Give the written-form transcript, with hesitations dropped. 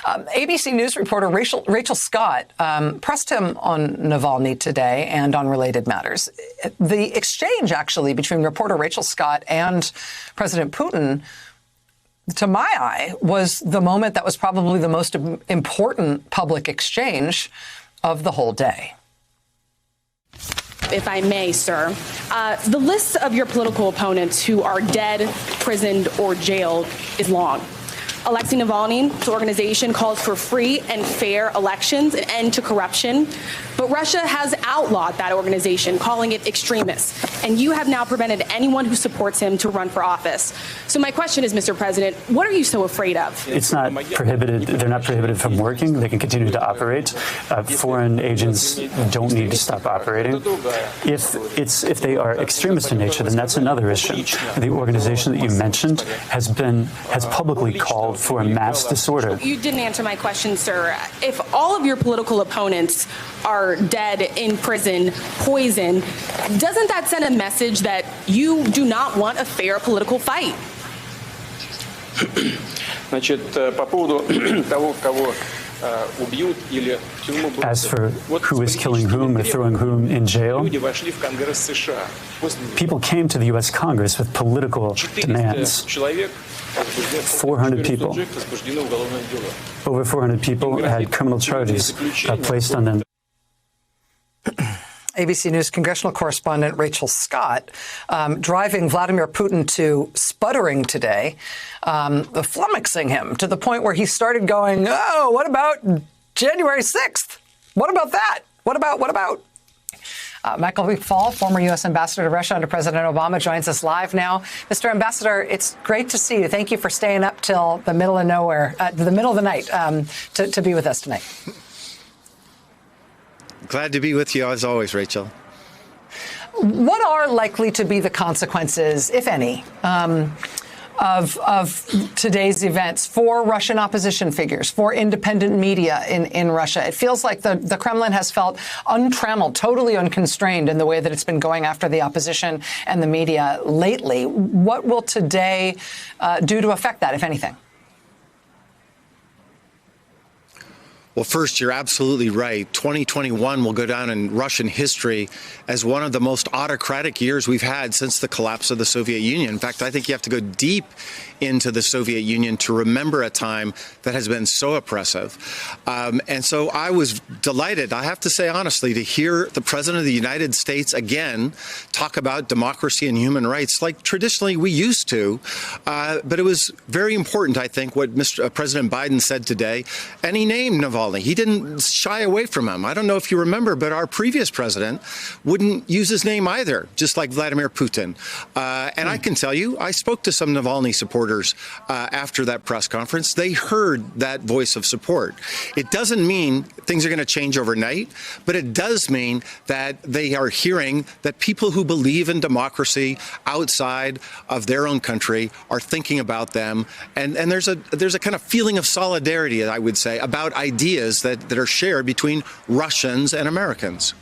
ABC News reporter Rachel Scott pressed him on Navalny today and on related matters. The exchange, actually, between reporter Rachel Scott and President Putin, to my eye, was the moment that was probably the most important public exchange of the whole day. If I may, sir, the list of your political opponents who are dead, imprisoned, or jailed is long. Alexei Navalny's organization calls for free and fair elections, an end to corruption. But Russia has outlawed that organization, calling it extremist. And you have now prevented anyone who supports him to run for office. So my question is, Mr. President, what are you so afraid of? It's not prohibited. They're not prohibited from working. They can continue to operate. Foreign agents don't need to stop operating. If they are extremist in nature, then that's another issue. The organization that you mentioned has publicly called for a mass disorder. You didn't answer my question, sir. If all of your political opponents are dead, in prison, poisoned, doesn't that send a message that you do not want a fair political fight? As for who is killing whom or throwing whom in jail, people came to the U.S. Congress with political demands. 400 people. Over 400 people had criminal charges placed on them. ABC News congressional correspondent Rachel Scott driving Vladimir Putin to sputtering today, flummoxing him to the point where he started going, oh, what about January 6th? What about that? What about? McFaul, former U.S. ambassador to Russia under President Obama, joins us live now. Mr. Ambassador, it's great to see you. Thank you for staying up till the middle of nowhere, the middle of the night, to be with us tonight. Glad to be with you as always, Rachel. What are likely to be the consequences, if any, of today's events for Russian opposition figures, for independent media in Russia? It feels like the Kremlin has felt untrammeled, totally unconstrained in the way that it's been going after the opposition and the media lately. What will today do to affect that, if anything? Well, first, you're absolutely right. 2021 will go down in Russian history as one of the most autocratic years we've had since the collapse of the Soviet Union. In fact, I think you have to go deep into the Soviet Union to remember a time that has been so oppressive. And so I was delighted, I have to say honestly, to hear the President of the United States again talk about democracy and human rights like traditionally we used to. But it was very important, I think, what President Biden said today. And he named Navalny. He didn't shy away from him. I don't know if you remember, but our previous president wouldn't use his name either, just like Vladimir Putin. And I can tell you, I spoke to some Navalny supporters after that press conference. They heard that voice of support. It doesn't mean things are going to change overnight, but it does mean that they are hearing that people who believe in democracy outside of their own country are thinking about them. And there's a kind of feeling of solidarity, I would say, about ideas that are shared between Russians and Americans.